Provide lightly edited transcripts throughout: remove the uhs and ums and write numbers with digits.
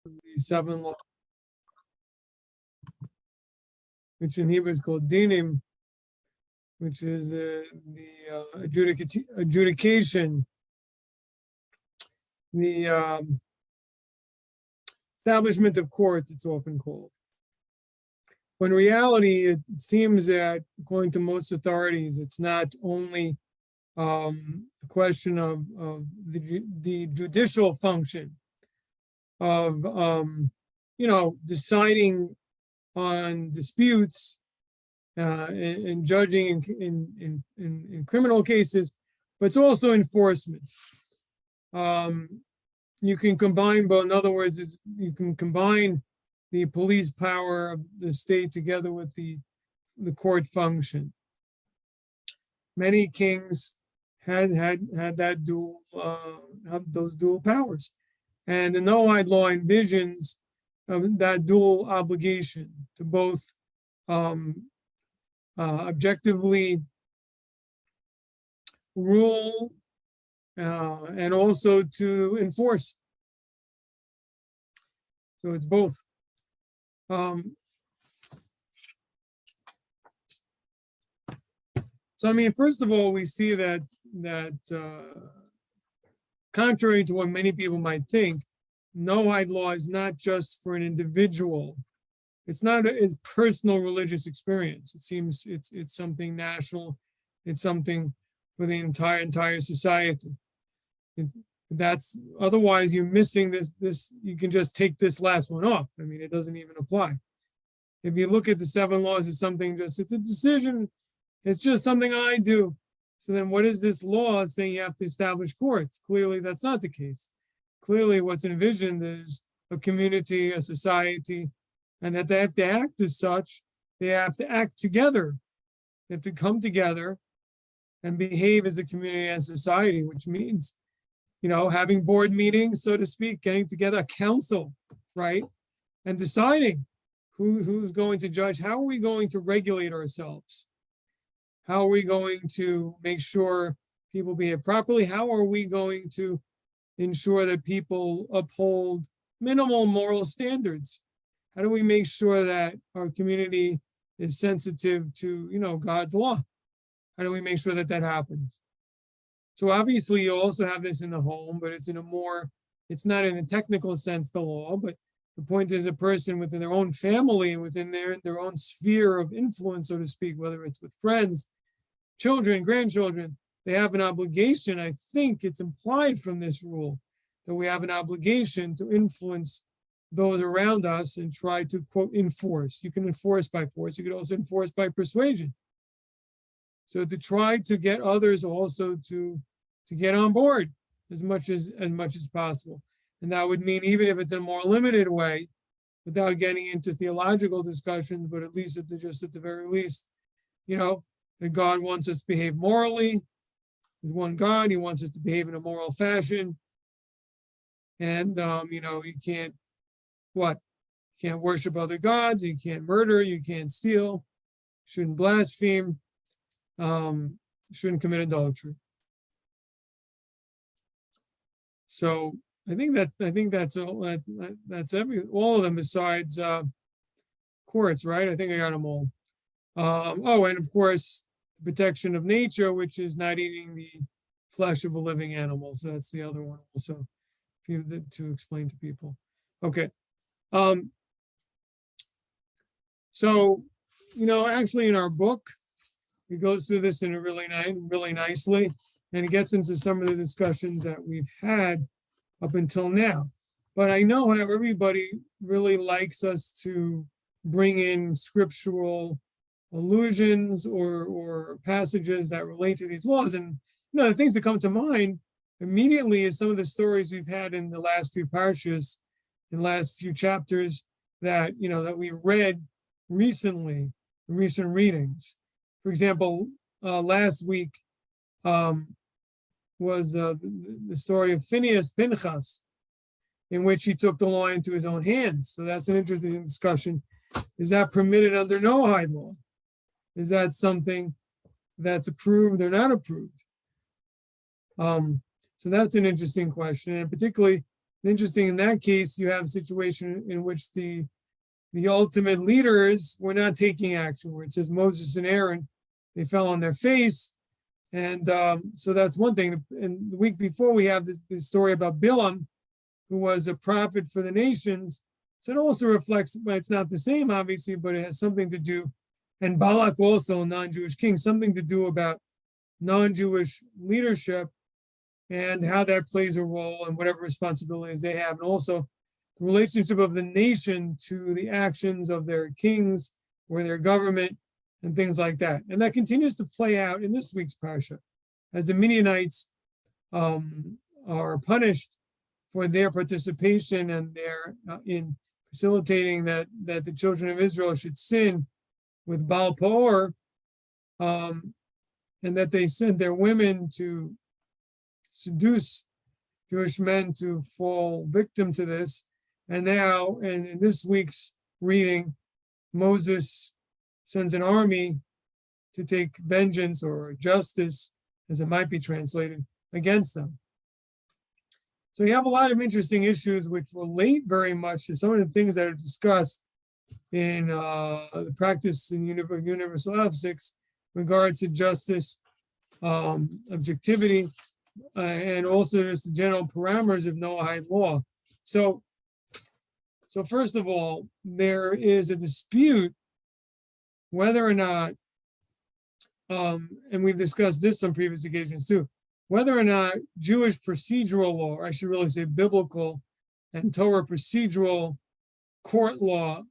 the 7 laws, which in Hebrew is called dinim, which is the adjudication, the establishment of courts, it's often called. But in reality, it seems that, according to most authorities, it's not only a question of the judicial function of, deciding on disputes and judging in criminal cases, but it's also enforcement. You can combine, but in other words, you can combine the police power of the state together with the court function. Many kings had that dual, have those dual powers, and the Noahide law envisions that dual obligation to both objectively rule and also to enforce. So it's both. So I mean, first of all, we see that contrary to what many people might think, Noahide law is not just for an individual. It's not a personal religious experience. It seems it's something national. It's something for the entire society. That's otherwise you're missing this. You can just take this last one off. I mean, it doesn't even apply. If you look at the 7 laws, it's something it's a decision. It's just something I do. So then what is this law saying you have to establish courts? Clearly, that's not the case. Clearly, what's envisioned is a community, a society, and that they have to act as such. They have to act together. They have to come together and behave as a community and society, which means, having board meetings, so to speak, getting together a council, right? And deciding who's going to judge. How are we going to regulate ourselves? How are we going to make sure people behave properly? How are we going to ensure that people uphold minimal moral standards? How do we make sure that our community is sensitive to, God's law? How do we make sure that happens? So obviously you also have this in the home, but it's not in a technical sense, the law, but the point is a person within their own family and within their own sphere of influence, so to speak, whether it's with friends, children, grandchildren, they have an obligation. I think it's implied from this rule that we have an obligation to influence those around us and try to, quote, enforce. You can enforce by force. You could also enforce by persuasion. So to try to get others also to get on board as much as possible. And that would mean, even if it's in a more limited way, without getting into theological discussions, but at least at the very least, that God wants us to behave morally. There's one God. He wants us to behave in a moral fashion. And, you can't worship other gods. You can't murder. You can't steal. Shouldn't blaspheme. Shouldn't commit adultery. So I think that's all. That's all of them besides courts, right? I think I got them all. And of course, protection of nature, which is not eating the flesh of a living animal. So that's the other one also to explain to people. Okay. So, actually in our book, it goes through this in a really nicely, and it gets into some of the discussions that we've had up until now. But I know how everybody really likes us to bring in scriptural allusions or passages that relate to these laws. And the things that come to mind immediately is some of the stories we've had in the last few parshas, in the last few chapters that that we read recently, in recent readings. For example, last week was the story of Pinchas, in which he took the law into his own hands. So that's an interesting discussion. Is that permitted under Noahide law? Is that something that's approved or not approved? So that's an interesting question. And particularly, Interesting, in that case, you have a situation in which the ultimate leaders were not taking action, where it says Moses and Aaron, they fell on their face. And so that's one thing. And the week before, we have this story about Bilam, who was a prophet for the nations. So it also reflects, well, it's not the same, obviously, but it has something to do, and Balak also, a non-Jewish king, something to do about non-Jewish leadership and how that plays a role and whatever responsibilities they have. And also the relationship of the nation to the actions of their kings or their government and things like that. And that continues to play out in this week's parsha, as the Midianites are punished for their participation and their in facilitating that the children of Israel should sin with Baal Peor, and that they sent their women to seduce Jewish men to fall victim to this. And now, in this week's reading, Moses sends an army to take vengeance or justice, as it might be translated, against them. So you have a lot of interesting issues which relate very much to some of the things that are discussed in the practice in universal ethics regards to justice, objectivity, and also just the general parameters of Noahide law. So first of all, there is a dispute whether or not, and we've discussed this on previous occasions too, whether or not Jewish procedural law, or I should really say biblical and Torah procedural court law,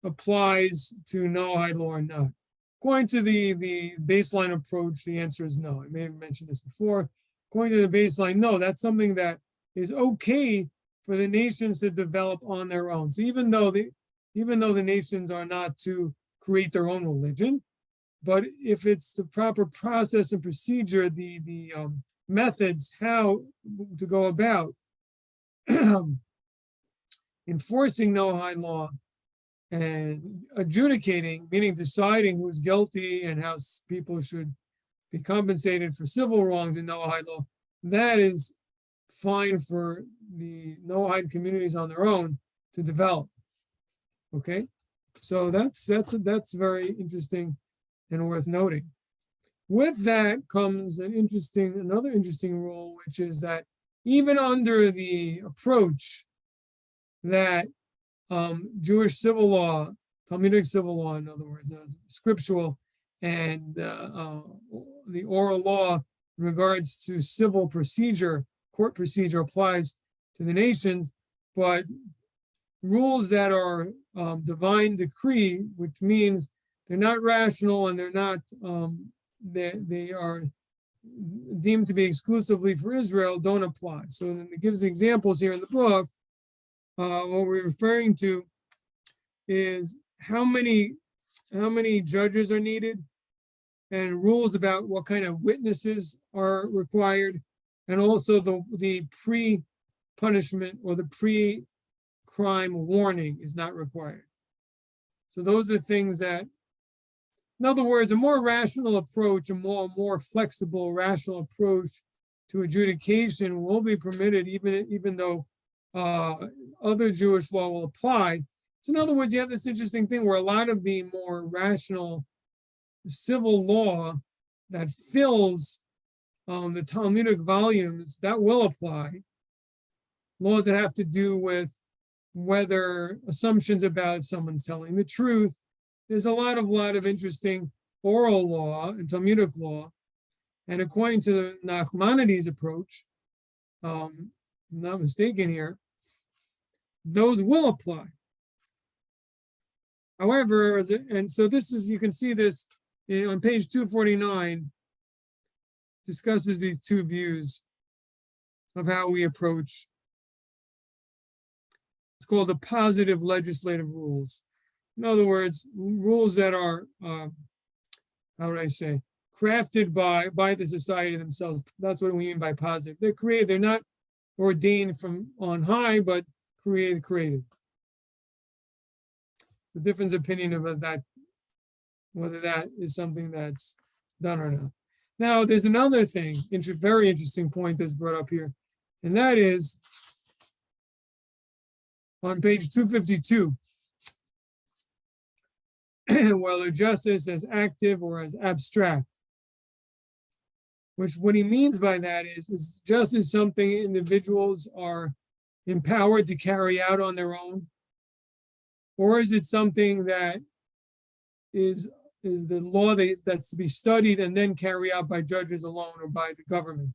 applies to Noahide law or not. According to the baseline approach, the answer is no. I may have mentioned this before. According to the baseline, no, that's something that is okay for the nations to develop on their own. So even though the nations are not to create their own religion, but if it's the proper process and procedure, the methods, how to go about enforcing Noahide law and adjudicating, meaning deciding who's guilty and how people should be compensated for civil wrongs in Noahide law, that is fine for the Noahide communities on their own to develop. Okay, so that's very interesting and worth noting. With that comes another interesting rule, which is that even under the approach that Jewish civil law, Talmudic civil law, in other words, scriptural, and the oral law in regards to civil procedure, court procedure applies to the nations, but rules that are divine decree, which means they're not rational and they're not, they are deemed to be exclusively for Israel, don't apply. So then it gives examples here in the book. What we're referring to is how many judges are needed, and rules about what kind of witnesses are required, and also the pre-punishment or the pre-crime warning is not required. So those are things that, in other words, a more rational approach, a more flexible, rational approach to adjudication will be permitted, even though other Jewish law will apply. So in other words, you have this interesting thing where a lot of the more rational civil law that fills the Talmudic volumes, that will apply. Laws that have to do with whether assumptions about someone's telling the truth. There's a lot of interesting oral law and Talmudic law. And according to the Nachmanides approach, I'm not mistaken here, those will apply. However, and so this is, you can see this on page 249, discusses these two views of how we approach. It's called the positive legislative rules. In other words, rules that are, how would I say, crafted by the society themselves. That's what we mean by positive. They're created, they're not ordained from on high, but created. The difference opinion about that, whether that is something that's done or not. Now, there's another thing, very interesting point that's brought up here, and that is on page 252. Whether justice as active or as abstract. Which what he means by that is justice something individuals are empowered to carry out on their own? Or is it something that is the law that's to be studied and then carried out by judges alone or by the government?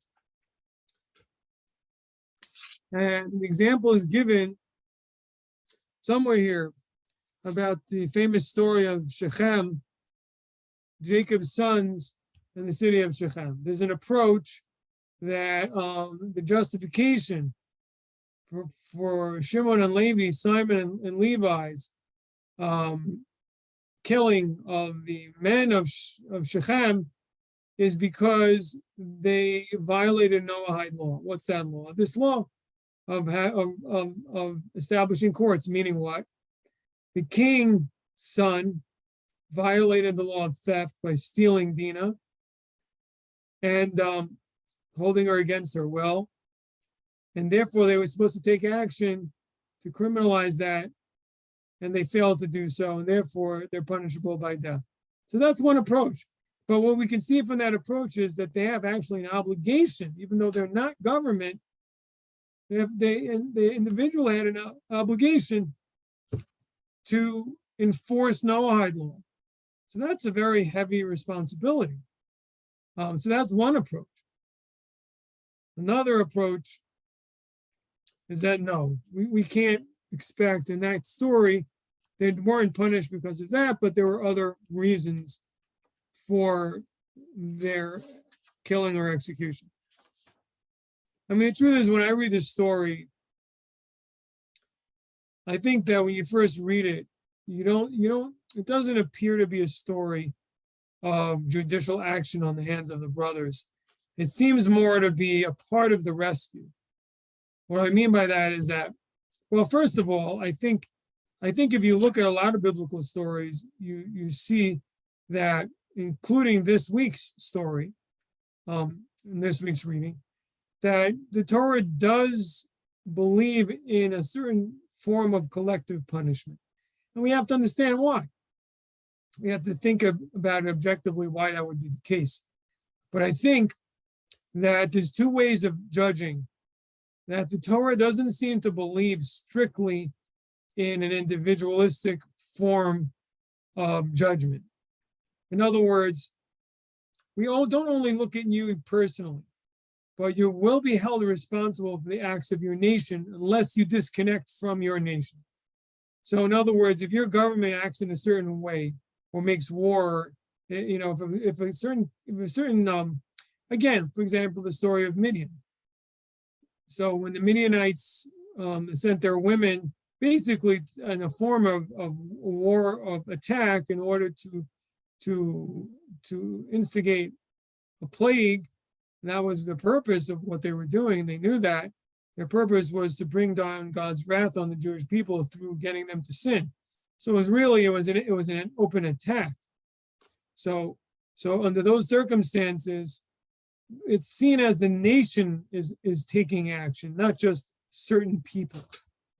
And the example is given somewhere here about the famous story of Shechem, Jacob's sons, and the city of Shechem. There's an approach that the justification for Shimon and Levi, Simon and Levi's killing of the men of Shechem is because they violated Noahide law. What's that law? This law of establishing courts, meaning what? The king's son violated the law of theft by stealing Dinah and holding her against her will. And therefore, they were supposed to take action to criminalize that, and they failed to do so, and therefore, they're punishable by death. So that's one approach. But what we can see from that approach is that they have actually an obligation, even though they're not government, the individual had an obligation to enforce Noahide law. So that's a very heavy responsibility. So that's one approach. Another approach is that no, we can't expect in that story, they weren't punished because of that, but there were other reasons for their killing or execution. I mean, the truth is, when I read this story, I think that when you first read it, it doesn't appear to be a story of judicial action on the hands of the brothers. It seems more to be a part of the rescue. What I mean by that is that, well, first of all, I think if you look at a lot of biblical stories, you see that, including this week's story, in this week's reading, that the Torah does believe in a certain form of collective punishment. And we have to understand why. We have to think about it objectively why that would be the case. But I think that there's two ways of judging that the Torah doesn't seem to believe strictly in an individualistic form of judgment. In other words, we all don't only look at you personally, but you will be held responsible for the acts of your nation unless you disconnect from your nation. So in other words, if your government acts in a certain way or makes war, if a certain, again, for example, the story of Midian. So when the Midianites sent their women basically in a form of war, of attack in order to instigate a plague, and that was the purpose of what they were doing. They knew that their purpose was to bring down God's wrath on the Jewish people through getting them to sin. So it was an open attack. So under those circumstances, it's seen as the nation is taking action, not just certain people,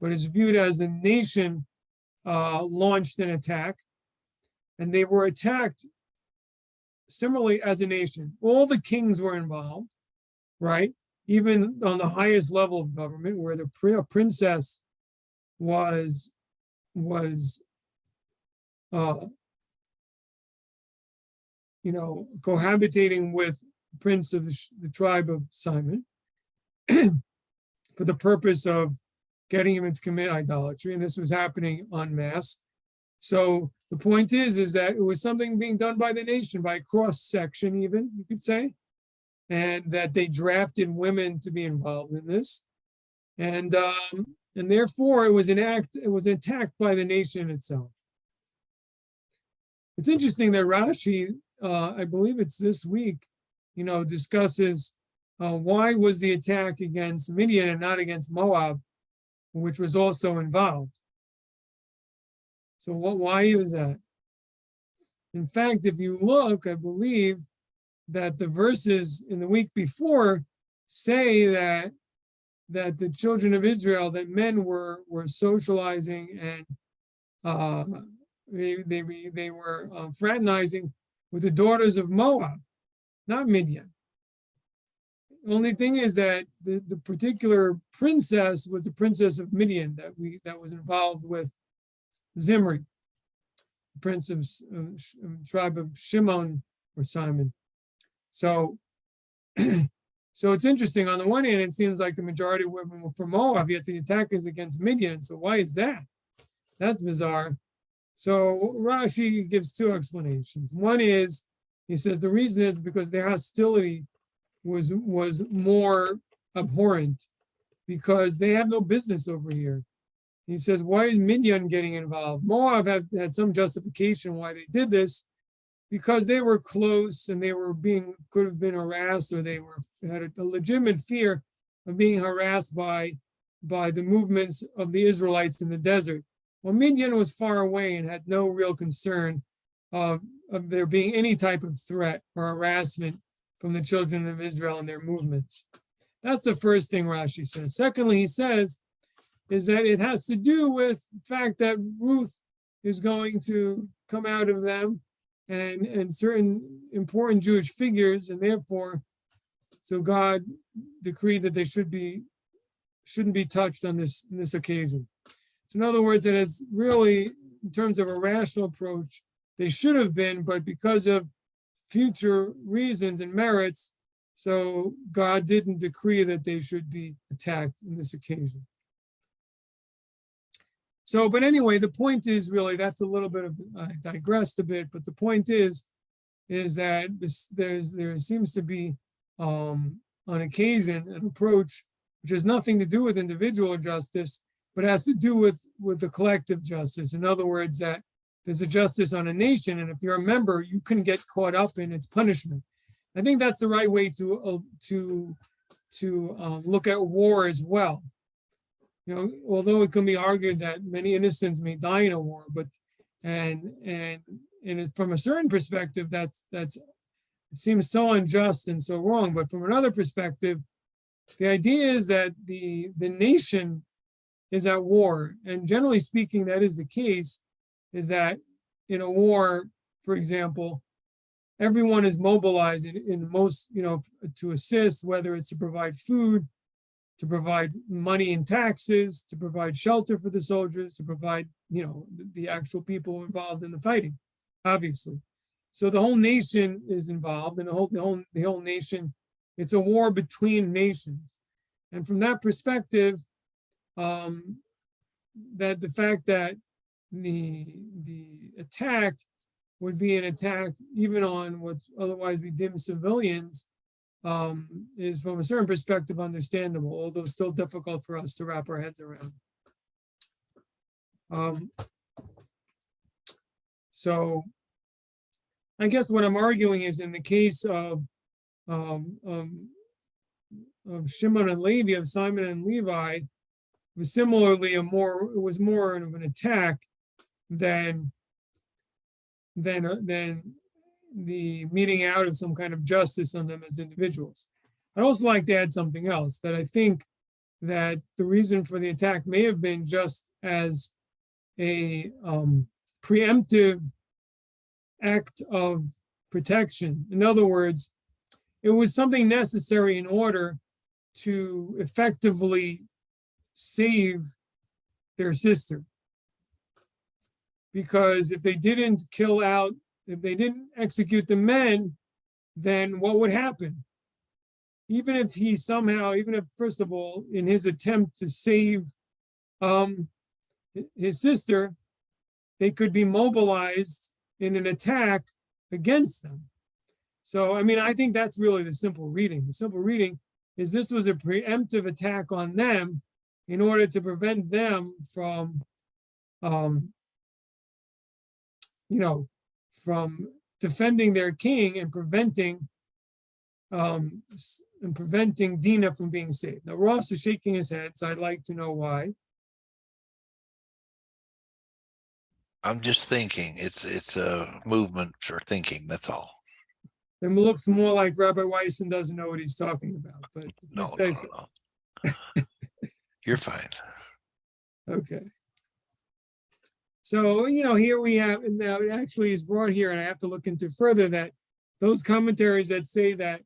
but it's viewed as the nation launched an attack, and they were attacked similarly as a nation. All the kings were involved, right? Even on the highest level of government, where the princess was cohabitating with the prince of the tribe of Simon for the purpose of getting him to commit idolatry, and this was happening en masse. So the point is that it was something being done by the nation, by cross section, even you could say, and that they drafted women to be involved in this, and therefore it was an attacked by the nation itself. It's interesting that Rashi, I believe it's this week, discusses why was the attack against Midian and not against Moab, which was also involved. So why is that? In fact, if you look, I believe that the verses in the week before say that that the children of Israel, that men were socializing and they were fraternizing with the daughters of Moab, not Midian. Only thing is that the particular princess was the princess of Midian that was involved with Zimri, prince of tribe of Shimon or Simon. So, so it's interesting. On the one hand, it seems like the majority of women were from Moab, yet the attack is against Midian. So why is that? That's bizarre. So Rashi gives two explanations. One is, he says the reason is because their hostility was more abhorrent because they have no business over here. He says, why is Midian getting involved? Moab had some justification why they did this, because they were close and they were could have been harassed, or they had a legitimate fear of being harassed by the movements of the Israelites in the desert. Well, Midian was far away and had no real concern of there being any type of threat or harassment from the children of Israel and their movements. That's the first thing Rashi says. Secondly, he says, is that it has to do with the fact that Ruth is going to come out of them and certain important Jewish figures, and therefore, so God decreed that they shouldn't be touched on this occasion. So in other words, it is really, in terms of a rational approach, they should have been, but because of future reasons and merits, so God didn't decree that they should be attacked in this occasion. So, but anyway, the point is really, that's a little bit of, I digressed a bit, but the point is that there seems to be, on occasion, an approach which has nothing to do with individual justice, but has to do with the collective justice. In other words, that there's a justice on a nation, and if you're a member, you can get caught up in its punishment. I think that's the right way to look at war as well. You know, although it can be argued that many innocents may die in a war, but and from a certain perspective, it seems so unjust and so wrong. But from another perspective, the idea is that the nation is at war, and generally speaking, that is the case. Is that in a war, for example, everyone is mobilized in most, to assist, whether it's to provide food, to provide money and taxes, to provide shelter for the soldiers, to provide, the actual people involved in the fighting, obviously. So the whole nation is involved, and the whole nation, it's a war between nations. And from that perspective, that the fact that the attack would be an attack even on what's otherwise be dim civilians, is from a certain perspective understandable, although still difficult for us to wrap our heads around. So I guess what I'm arguing is in the case of Shimon and Levi, of Simon and Levi, it was similarly it was more of an attack than the meting out of some kind of justice on them as individuals. I'd also like to add something else, that I think that the reason for the attack may have been just as a preemptive act of protection. In other words, it was something necessary in order to effectively save their sister. Because if they didn't if they didn't execute the men, then what would happen? Even if first of all, in his attempt to save his sister, they could be mobilized in an attack against them. So, I think that's really the simple reading. The simple reading is this was a preemptive attack on them in order to prevent them from, from defending their king and preventing Dinah from being saved. Now, Ross is shaking his head, so I'd like to know why. I'm just thinking. It's a movement for thinking. That's all. It looks more like Rabbi Weissman doesn't know what he's talking about. But No. You're fine. Okay. So, here we have, and now it actually is brought here, and I have to look into further that those commentaries that say that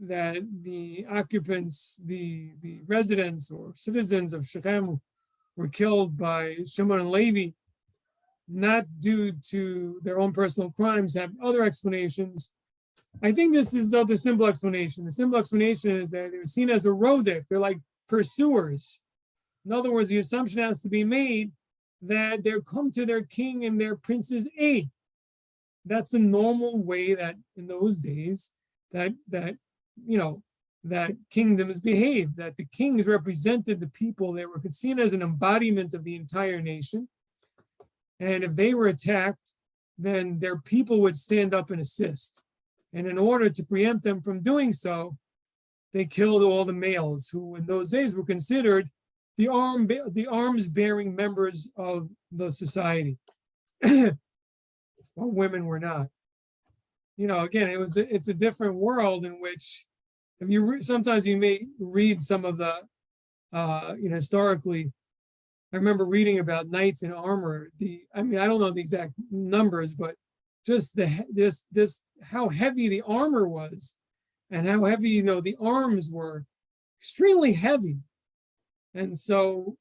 the occupants, the residents or citizens of Shechem were killed by Shimon and Levi, not due to their own personal crimes, have other explanations. I think this is though the simple explanation. The simple explanation is that they're seen as a rodef. They're like pursuers. In other words, the assumption has to be made that they'll come to their king and their prince's aid. That's a normal way that in those days that kingdoms behaved, that the kings represented the people. They were seen as an embodiment of the entire nation. And if they were attacked, then their people would stand up and assist. And in order to preempt them from doing so, they killed all the males who in those days were considered the arms-bearing members of the society, while women were not. Again, it's a different world in which, if you sometimes you may read some of the, historically, I remember reading about knights in armor. I don't know the exact numbers, but just how heavy the armor was, and how heavy the arms were, extremely heavy. And so,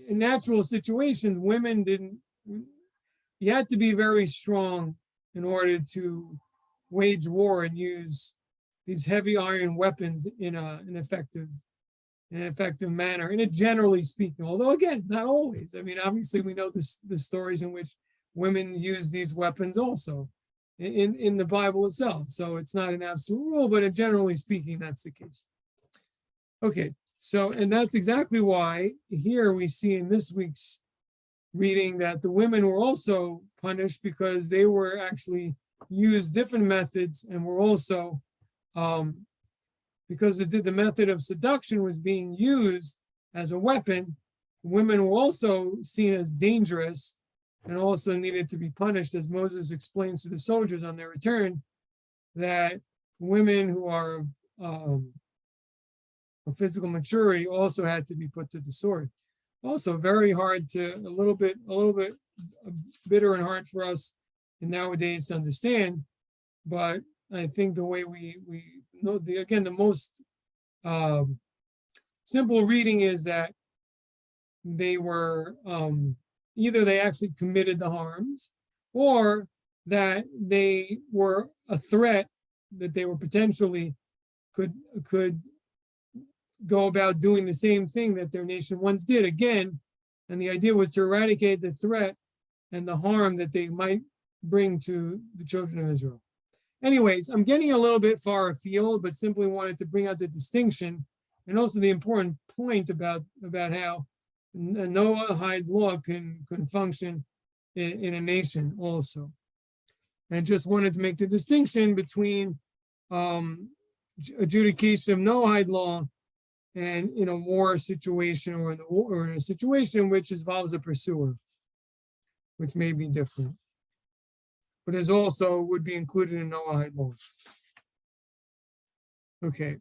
in natural situations, women didn't. You had to be very strong in order to wage war and use these heavy iron weapons in an effective manner. And generally speaking, although again, not always. Obviously, we know the stories in which women use these weapons also in the Bible itself. So it's not an absolute rule, but generally speaking, that's the case. Okay. So, and that's exactly why here we see in this week's reading that the women were also punished because they were actually used different methods and were also, because the method of seduction was being used as a weapon, women were also seen as dangerous and also needed to be punished, as Moses explains to the soldiers on their return, that women who are of physical maturity also had to be put to the sword. Also very hard to, a little bit bitter and hard for us in nowadays to understand, but I think the way we know, the most simple reading is that they were, either they actually committed the harms, or that they were a threat, that they were potentially could go about doing the same thing that their nation once did again. And the idea was to eradicate the threat and the harm that they might bring to the children of Israel. Anyways, I'm getting a little bit far afield, but simply wanted to bring out the distinction and also the important point about how a Noahide law can function in a nation also. And just wanted to make the distinction between adjudication of Noahide law and in a war situation or in a situation which involves a pursuer, which may be different, but is also would be included in Noahide law. Okay.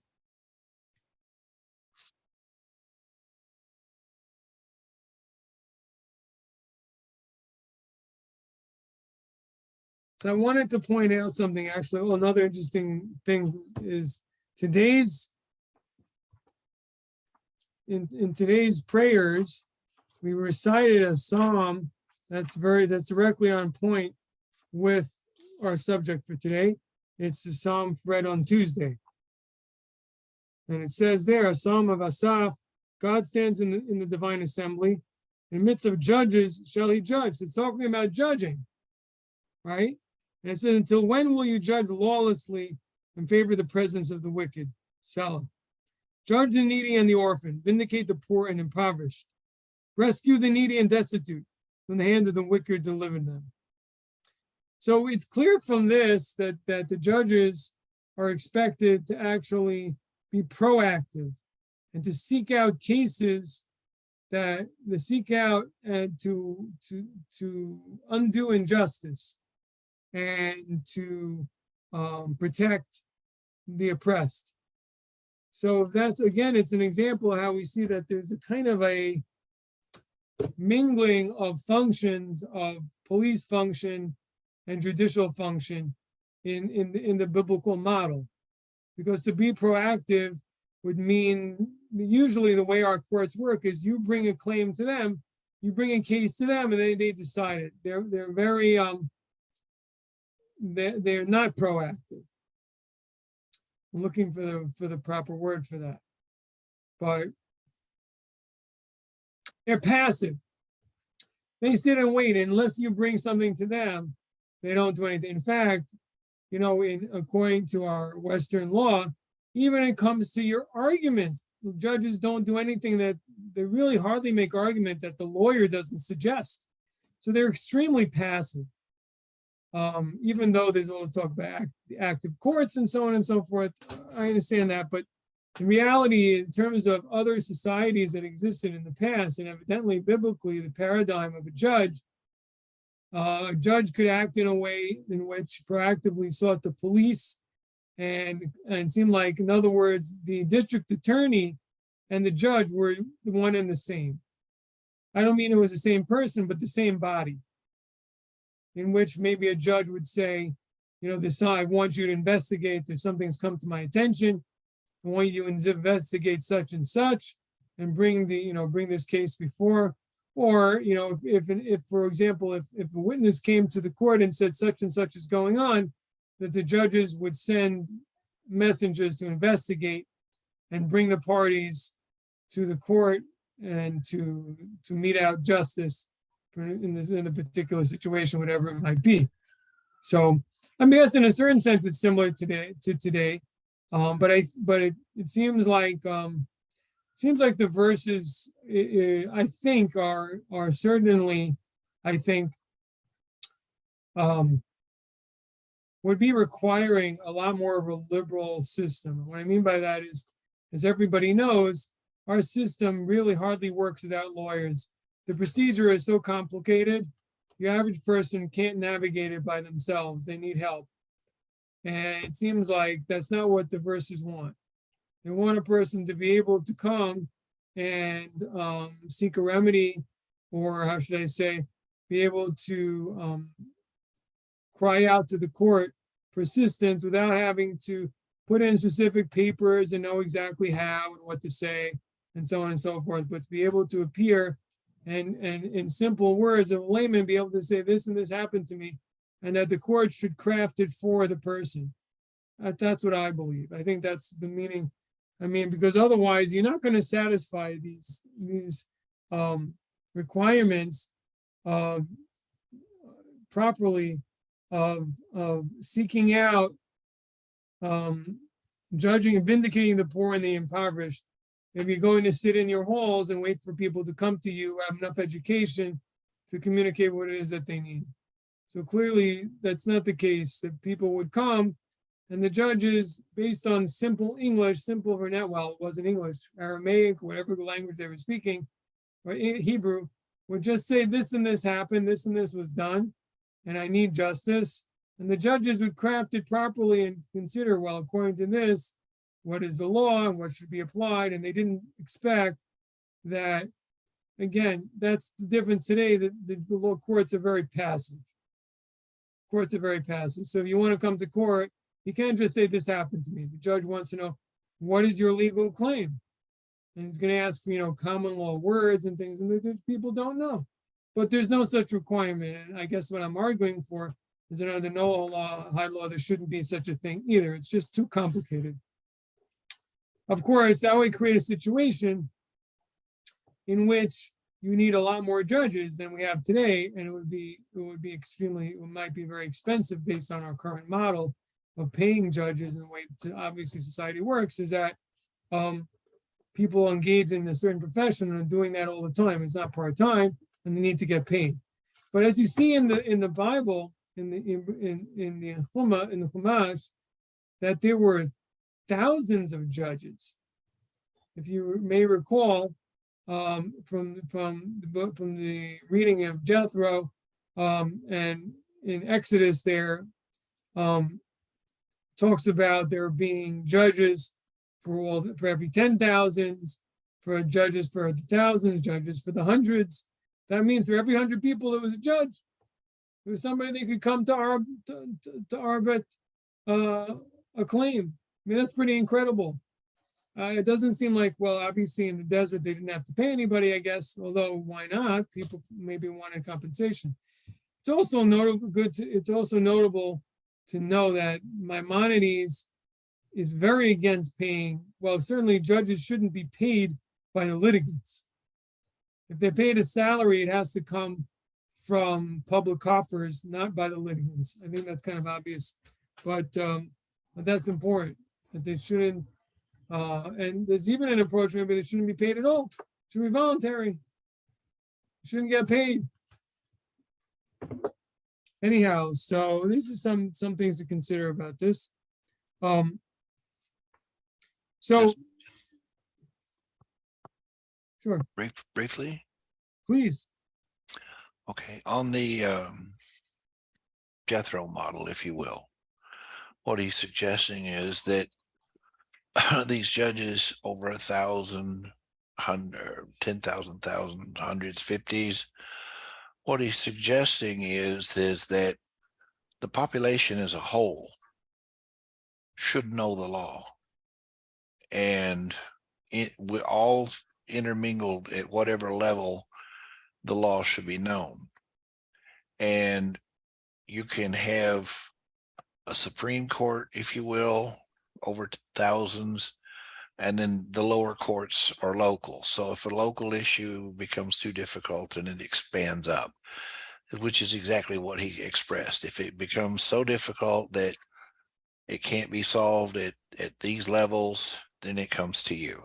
So I wanted to point out something actually. Well, another interesting thing is in today's prayers, we recited a psalm that's directly on point with our subject for today. It's the psalm read on Tuesday. And it says there, a psalm of Asaph, God stands in the divine assembly. In the midst of judges shall he judge. It's talking about judging, right? And it says, until when will you judge lawlessly and favor the presence of the wicked? Selah. Judge the needy and the orphan, vindicate the poor and impoverished. Rescue the needy and destitute, from the hand of the wicked deliver them. So it's clear from this that the judges are expected to actually be proactive and to seek out cases and to undo injustice and to protect the oppressed. So that's, again, it's an example of how we see that there's a kind of a mingling of functions of police function and judicial function in the biblical model. Because to be proactive would mean, usually the way our courts work is you bring a claim to them, you bring a case to them, and they decide it. They're very they're not proactive. I'm looking for the proper word for that. But they're passive. They sit and wait. Unless you bring something to them, they don't do anything. In fact, you know, according to our Western law, even when it comes to your arguments, the judges don't do anything that they really hardly make argument that the lawyer doesn't suggest. So they're extremely passive. Even though there's all the talk about active courts and so on and so forth, I understand that. But in reality, in terms of other societies that existed in the past, and evidently biblically, the paradigm of a judge could act in a way in which proactively sought to police and seemed like, in other words, the district attorney and the judge were the one and the same. I don't mean it was the same person, but the same body. In which maybe a judge would say, you know, this, I want you to investigate, there's something's come to my attention. I want you to investigate such and such and bring this case before. Or, you know, if for example, if a witness came to the court and said such and such is going on, that the judges would send messengers to investigate and bring the parties to the court and to mete out justice in a particular situation, whatever it might be. So, I mean, yes, in a certain sense, it's similar to today. But it seems like the verses, I think, are certainly, I think, would be requiring a lot more of a liberal system. What I mean by that is, as everybody knows, our system really hardly works without lawyers. The procedure is so complicated, the average person can't navigate it by themselves. They need help. And it seems like that's not what the verses want. They want a person to be able to come and seek a remedy, or how should I say, be able to cry out to the court for assistance without having to put in specific papers and know exactly how and what to say and so on and so forth, but to be able to appear and in simple words of a layman, be able to say this and this happened to me, and that the court should craft it for the person. That's what I believe. I think that's the meaning. I mean, because otherwise you're not going to satisfy these requirements properly of seeking out, judging and vindicating the poor and the impoverished. If you're going to sit in your halls and wait for people to come to you, have enough education to communicate what it is that they need. So clearly, that's not the case, that people would come and the judges, based on simple English, simple or not, well, it wasn't English, Aramaic, whatever the language they were speaking, or Hebrew, would just say this and this happened, this and this was done, and I need justice. And the judges would craft it properly and consider, well, according to this, what is the law and what should be applied? And they didn't expect that, again, that's the difference today, that the law courts are very passive. Courts are very passive. So if you want to come to court, you can't just say this happened to me. The judge wants to know, what is your legal claim? And he's going to ask for, common law words and things, and the people don't know. But there's no such requirement. And I guess what I'm arguing for is that under no law, high law, there shouldn't be such a thing either. It's just too complicated. Of course, that would create a situation in which you need a lot more judges than we have today, and it would be extremely, it might be very expensive based on our current model of paying judges. And the way obviously society works is that people engage in a certain profession and are doing that all the time. It's not part-time, and they need to get paid. But as you see in the Bible, in the Chumash, that there were thousands of judges. If you may recall, from the reading of Jethro, and in Exodus there, talks about there being judges for every 10,000s, for judges for the thousands, judges for the hundreds. That means for every 100 people, there was a judge. There was somebody that could come to arbit a claim. I mean, that's pretty incredible. It doesn't seem like, well, obviously in the desert, they didn't have to pay anybody, I guess, although why not? People maybe wanted compensation. It's also notable, it's also notable to know that Maimonides is very against paying. Well, certainly judges shouldn't be paid by the litigants. If they're paid a salary, it has to come from public coffers, not by the litigants. I think that's kind of obvious, but that's important, that they shouldn't, and there's even an approach maybe they shouldn't be paid at all. It should be voluntary. Shouldn't get paid. Anyhow, so these are some things to consider about this. So, Yes. sure, Briefly, please. okay, on the Jethro model, if you will, what he's suggesting is that these judges over 1,000, 10,000, hundreds, 50s, what he's suggesting is that the population as a whole should know the law, and we're all intermingled at whatever level the law should be known. And you can have a Supreme Court, if you will, over thousands, and then the lower courts are local. So if a local issue becomes too difficult, and it expands up, which is exactly what he expressed. If it becomes so difficult that it can't be solved at these levels, then it comes to you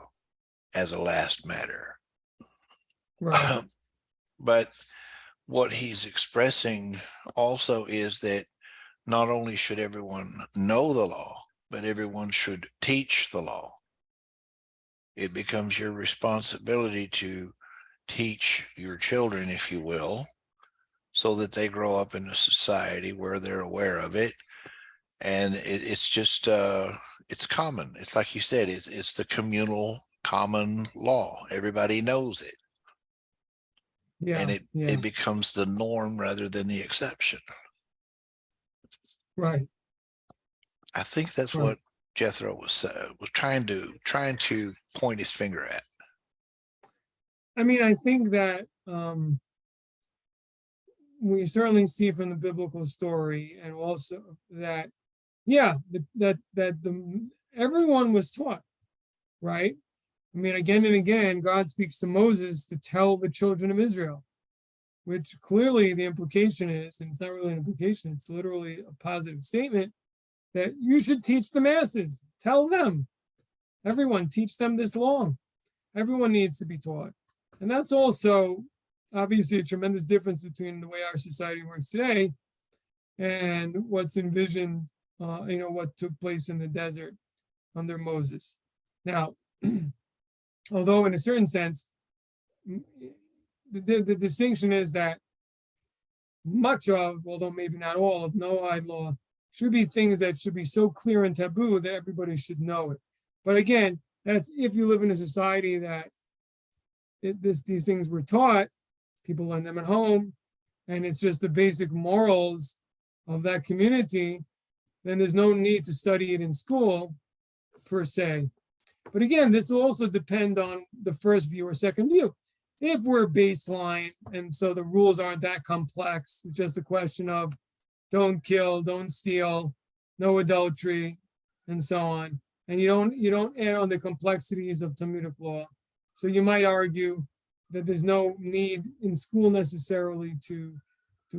as a last matter. Right. But what he's expressing also is that not only should everyone know the law, but everyone should teach the law. It becomes your responsibility to teach your children, if you will, so that they grow up in a society where they're aware of it. And it's just, it's common. It's like you said, it's the communal common law. Everybody knows it. Yeah. And it yeah. becomes the norm rather than the exception. Right. I think that's Right. what Jethro was trying to point his finger at. I mean, I think that we certainly see from the biblical story, and also that, yeah, everyone was taught, right? I mean, again and again, God speaks to Moses to tell the children of Israel, which clearly the implication is, and it's not really an implication, it's literally a positive statement, that you should teach the masses, tell them, everyone, teach them this law. Everyone needs to be taught. And that's also obviously a tremendous difference between the way our society works today and what's envisioned, what took place in the desert under Moses. Now, although in a certain sense, the distinction is that much of, although maybe not all of Noahide law, should be things that should be so clear and taboo that everybody should know it. But again, that's if you live in a society that these things were taught, people learn them at home, and it's just the basic morals of that community, then there's no need to study it in school per se. But again, this will also depend on the first view or second view. If we're baseline, and so the rules aren't that complex, it's just a question of don't kill, don't steal, no adultery, and so on. And you don't add on the complexities of Talmudic law. So you might argue that there's no need in school necessarily to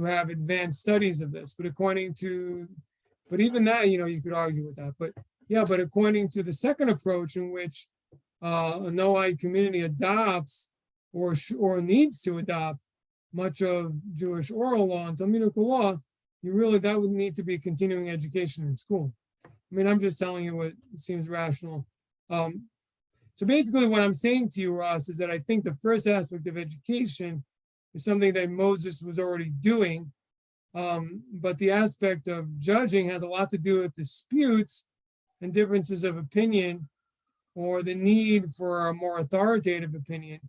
have advanced studies of this. But even that, you could argue with that. But yeah, but according to the second approach, in which a Noahide community adopts or needs to adopt much of Jewish oral law and Talmudic law, that would need to be continuing education in school. I mean, I'm just telling you what seems rational. So basically what I'm saying to you, Ross, is that I think the first aspect of education is something that Moses was already doing. But the aspect of judging has a lot to do with disputes and differences of opinion or the need for a more authoritative opinion.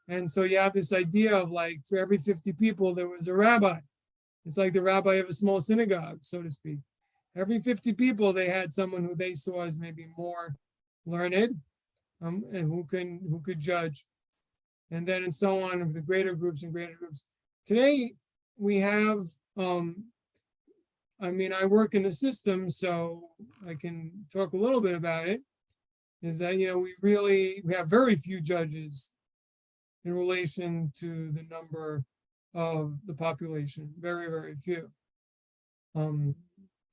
And so you have this idea of like for every 50 people, there was a rabbi. It's like the rabbi of a small synagogue, so to speak. Every 50 people, they had someone who they saw as maybe more learned, and who could judge. And then and so on with the greater groups and greater groups. Today we have, I mean, I work in the system, so I can talk a little bit about it, is that, you know, we have very few judges in relation to the number of the population, very, very few.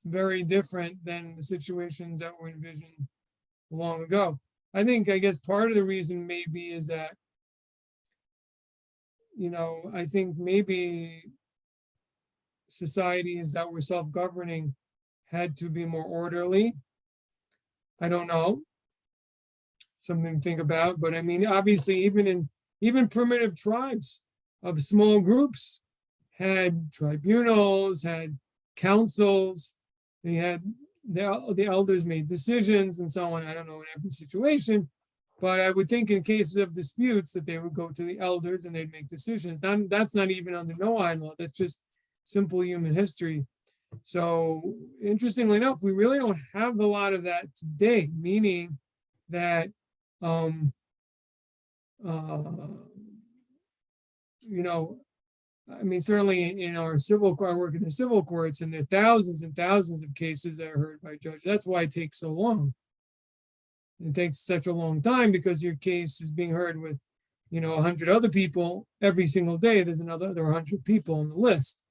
Very different than the situations that were envisioned long ago. I guess part of the reason maybe is that, you know, I think maybe societies that were self-governing had to be more orderly. I don't know. Something to think about. But I mean, obviously, even primitive tribes of small groups had tribunals, had councils, they had the elders made decisions and so on. I don't know in every situation, but I would think in cases of disputes that they would go to the elders and they'd make decisions. That's not even under Noahide law. That's just simple human history. So interestingly enough, we really don't have a lot of that today, meaning that, you know, I mean, certainly in our civil court, I work in the civil courts, and there are thousands and thousands of cases that are heard by judges. That's why it takes so long. It takes such a long time because your case is being heard with, you know, 100 other people every single day. There are 100 people on the list,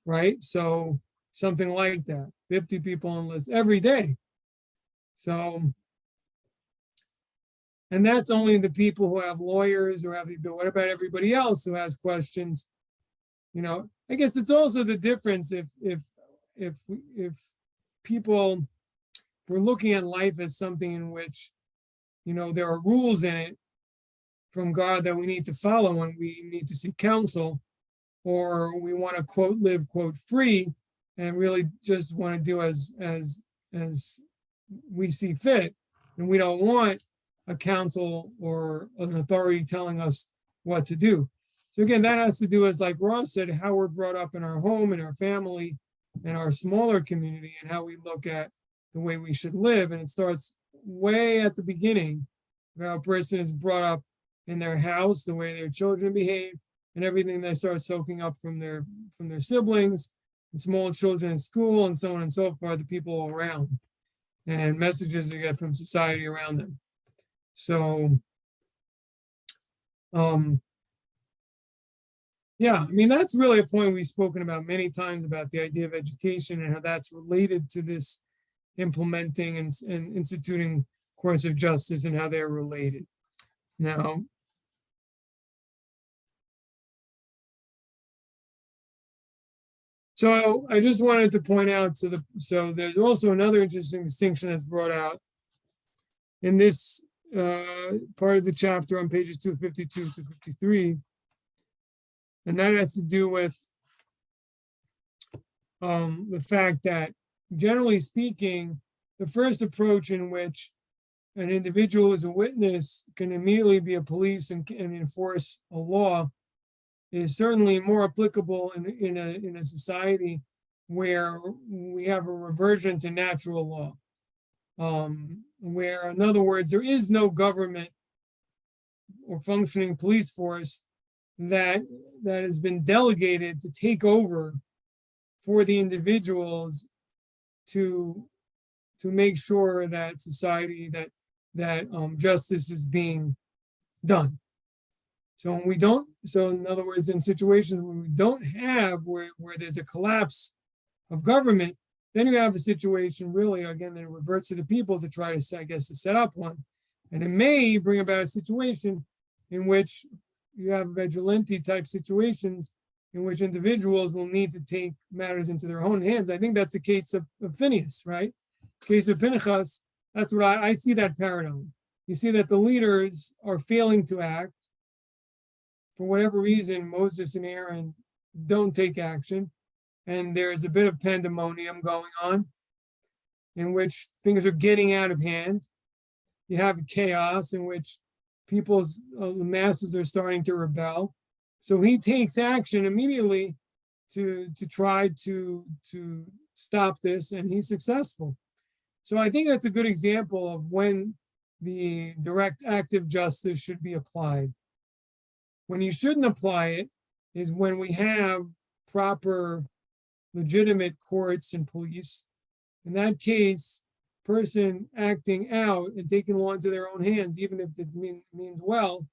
right? So something like that, 50 people on the list every day. So, and that's only the people who have lawyers or have the ability. What about everybody else who has questions? You know, I guess it's also the difference if people were looking at life as something in which, you know, there are rules in it from God that we need to follow and we need to seek counsel, or we want to quote live quote free and really just want to do as we see fit, and we don't want a council or an authority telling us what to do. So again, that has to do, as like Ross said, how we're brought up in our home, in our family, in our smaller community, and how we look at the way we should live. And it starts way at the beginning, how a person is brought up in their house, the way their children behave, and everything they start soaking up from their siblings, and small children in school, and so on and so forth, the people all around, and messages they get from society around them. So, yeah, I mean, that's really a point we've spoken about many times about the idea of education and how that's related to this implementing and instituting courts of justice and how they're related. Now, so I just wanted to point out, so there's also another interesting distinction that's brought out in this part of the chapter on pages 252 to 53. And that has to do with the fact that, generally speaking, the first approach in which an individual as a witness can immediately be a police and enforce a law is certainly more applicable in a society where we have a reversion to natural law, where, in other words, there is no government or functioning police force that has been delegated to take over for the individuals to make sure that society, that justice is being done. So when we don't, so in other words, in situations where we don't have, where there's a collapse of government, then you have a situation really, again, that reverts to the people to try to, I guess, to set up one. And it may bring about a situation in which you have vigilante type situations in which individuals will need to take matters into their own hands. I think that's the case of Phineas, right? Case of Pinchas, that's what I see that paradigm. You see that the leaders are failing to act. For whatever reason, Moses and Aaron don't take action. And there's a bit of pandemonium going on in which things are getting out of hand. you have chaos in which people's the masses are starting to rebel. So he takes action immediately to try to stop this, and he's successful. So I think that's a good example of when the direct active justice should be applied. When you shouldn't apply it is when we have proper legitimate courts and police. In that case, person acting out and taking law into their own hands, even if it means well,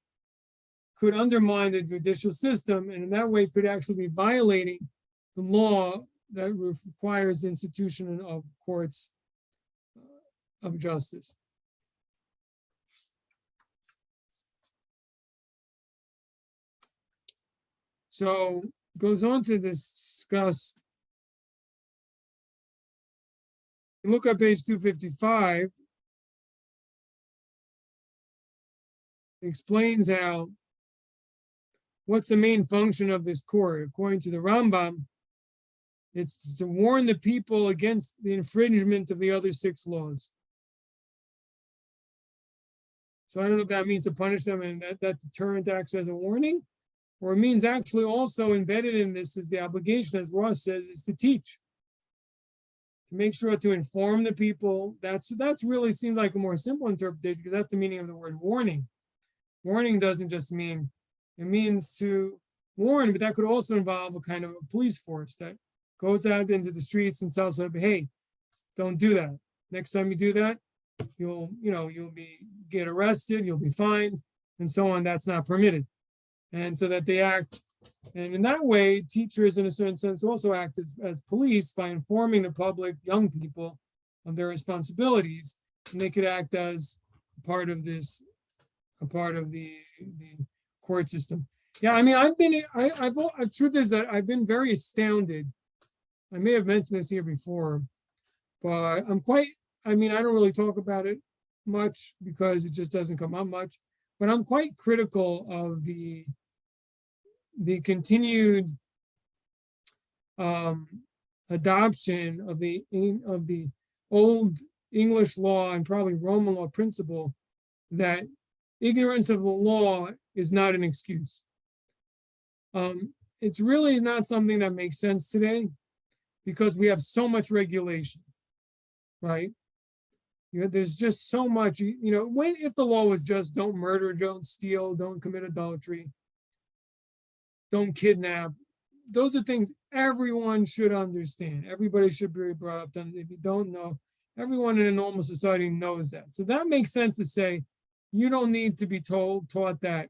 could undermine the judicial system, and in that way could actually be violating the law that requires the institution of courts of justice. So goes on to discuss, you look at page 255, it explains how, what's the main function of this court? According to the Rambam, it's to warn the people against the infringement of the other 6 laws. So I don't know if that means to punish them and that deterrent acts as a warning, or it means actually also embedded in this is the obligation, as Ross says, is to teach, to make sure to inform the people. That's really seems like a more simple interpretation, because that's the meaning of the word warning. Warning doesn't just mean, it means to warn, but that could also involve a kind of a police force that goes out into the streets and tells them, hey, don't do that. Next time you do that, you'll get arrested, you'll be fined, and so on. That's not permitted. And so that they act, and in that way, teachers in a certain sense also act as police by informing the public, young people, of their responsibilities, and they could act as part of this, a part of the court system. Yeah, I mean, truth is that I've been very astounded. I may have mentioned this here before, but I don't really talk about it much because it just doesn't come up much, but I'm quite critical of the continued adoption of the old English law and probably Roman law principle that ignorance of the law is not an excuse. It's really not something that makes sense today because we have so much regulation, right? There's just so much, if the law was just don't murder, don't steal, don't commit adultery, don't kidnap, those are things everyone should understand. Everybody should be brought up. If you don't know, everyone in a normal society knows that. So that makes sense to say, you don't need to be taught that,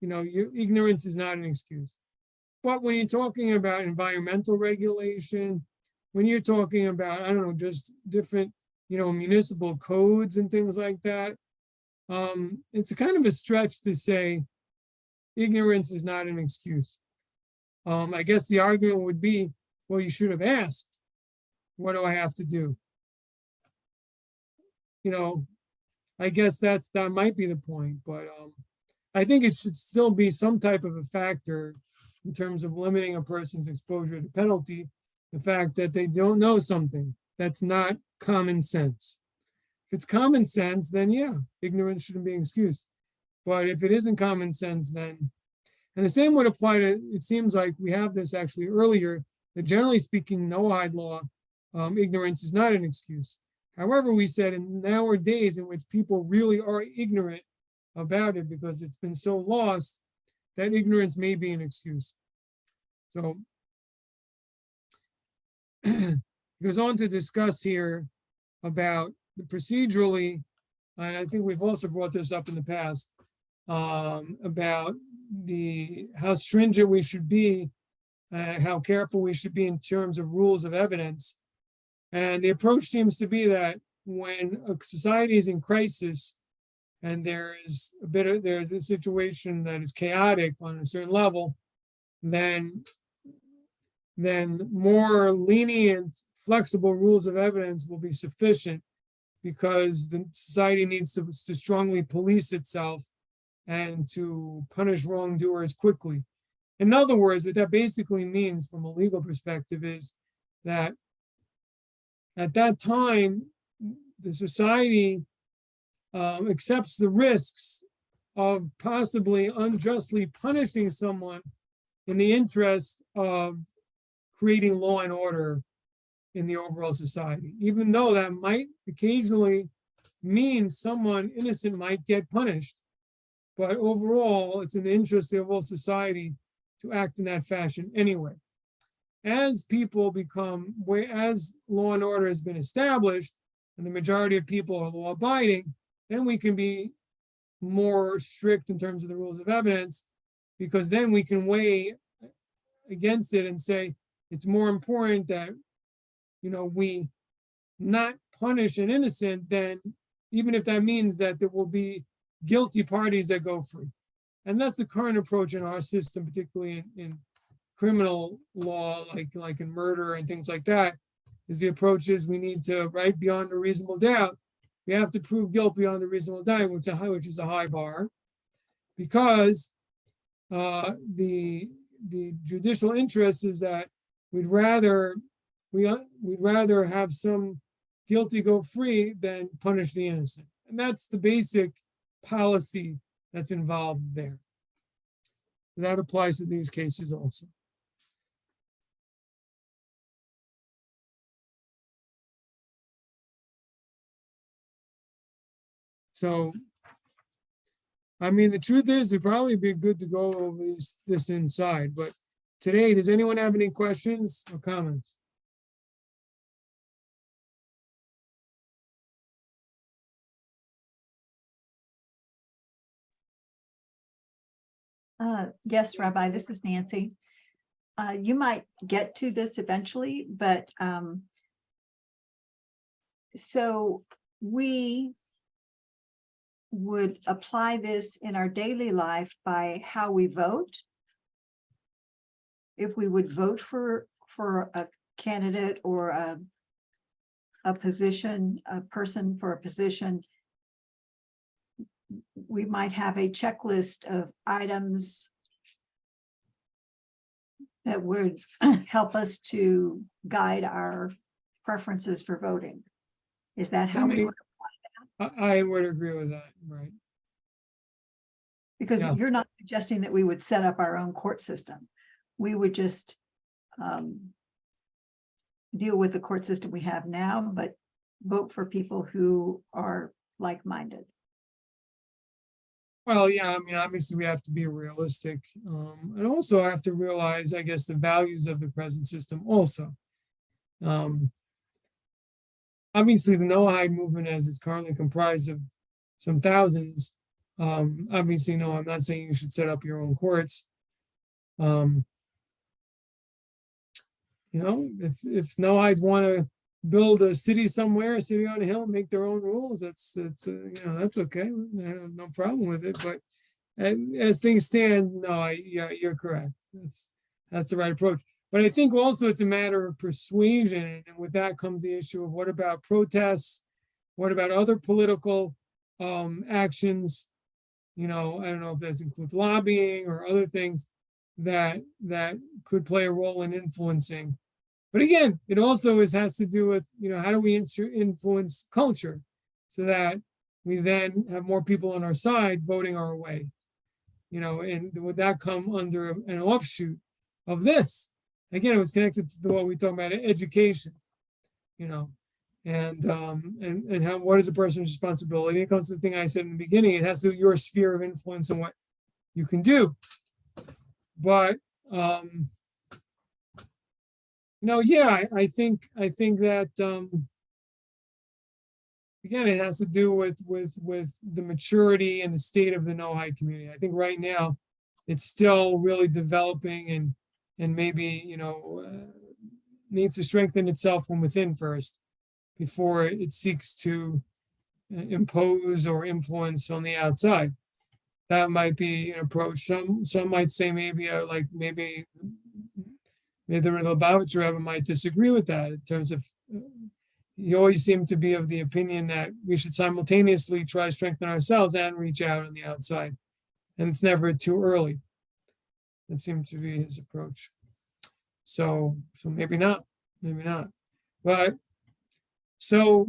your ignorance is not an excuse. But when you're talking about environmental regulation, when you're talking about, just different, municipal codes and things like that, it's a kind of a stretch to say ignorance is not an excuse. I guess the argument would be, well, you should have asked, what do I have to do? I guess that might be the point, but I think it should still be some type of a factor in terms of limiting a person's exposure to penalty, the fact that they don't know something. That's not common sense. If it's common sense, then yeah, ignorance shouldn't be an excuse. But if it isn't common sense, then, and the same would apply to, it seems like we have this actually earlier, that generally speaking, Noahide law, ignorance is not an excuse. However, we said in nowadays in which people really are ignorant about it because it's been so lost, that ignorance may be an excuse. So it goes on to discuss here about the procedurally, and I think we've also brought this up in the past, about how stringent we should be, how careful we should be in terms of rules of evidence. And the approach seems to be that when a society is in crisis and there's a situation that is chaotic on a certain level, then more lenient, flexible rules of evidence will be sufficient because the society needs to strongly police itself and to punish wrongdoers quickly. In other words, what that basically means from a legal perspective is that at that time, the society accepts the risks of possibly unjustly punishing someone in the interest of creating law and order in the overall society, even though that might occasionally mean someone innocent might get punished. But overall, it's in the interest of the whole society to act in that fashion anyway. As people become, as law and order has been established, and the majority of people are law abiding, then we can be more strict in terms of the rules of evidence, because then we can weigh against it and say it's more important that, you know, we not punish an innocent than, even if that means that there will be guilty parties that go free. And that's the current approach in our system, particularly in criminal law, like in murder and things like that, is the approach is we need to, right, beyond a reasonable doubt, we have to prove guilt beyond a reasonable doubt, which is a high bar, because the judicial interest is that we'd rather have some guilty go free than punish the innocent. And that's the basic policy that's involved there. And that applies to these cases also. So, I mean, the truth is, it'd probably be good to go over this inside, but today, does anyone have any questions or comments? Yes, Rabbi, this is Nancy. You might get to this eventually, but so we would apply this in our daily life by how we vote. If we would vote for a candidate or a position, a person for a position, we might have a checklist of items that would help us to guide our preferences for voting. Is that how we would? I would agree with that, right? Because Yeah. you're not suggesting that we would set up our own court system. We would just deal with the court system we have now, but vote for people who are like-minded. Well, yeah, I mean, obviously we have to be realistic, and also have to realize, I guess, the values of the present system also. Obviously, the Noahide movement, as it's currently comprised of some thousands, obviously, no, I'm not saying you should set up your own courts. You know, if Noahides want to build a city somewhere, a city on a hill, make their own rules, that's you know, that's okay. I have no problem with it. But as things stand, no, yeah, you're correct. That's the right approach. But I think also it's a matter of persuasion, and with that comes the issue of what about protests? What about other political actions? You know, I don't know if that includes lobbying or other things that could play a role in influencing. But again, it also has to do with, you know, how do we influence culture so that we then have more people on our side voting our way, you know, and would that come under an offshoot of this? Again, it was connected to what we talked about, education, you know, and how, what is a person's responsibility? It comes to the thing I said in the beginning, it has to do with your sphere of influence and what you can do. But, no, yeah, I think that, again, it has to do with the maturity and the state of the Noahide community. I think right now it's still really developing and maybe, you know, needs to strengthen itself from within first before it seeks to impose or influence on the outside. That might be an approach. Some might say maybe maybe the Lubavitcher Rebbe might disagree with that in terms of, he always seemed to be of the opinion that we should simultaneously try to strengthen ourselves and reach out on the outside. And it's never too early. That seemed to be his approach. So maybe not. But so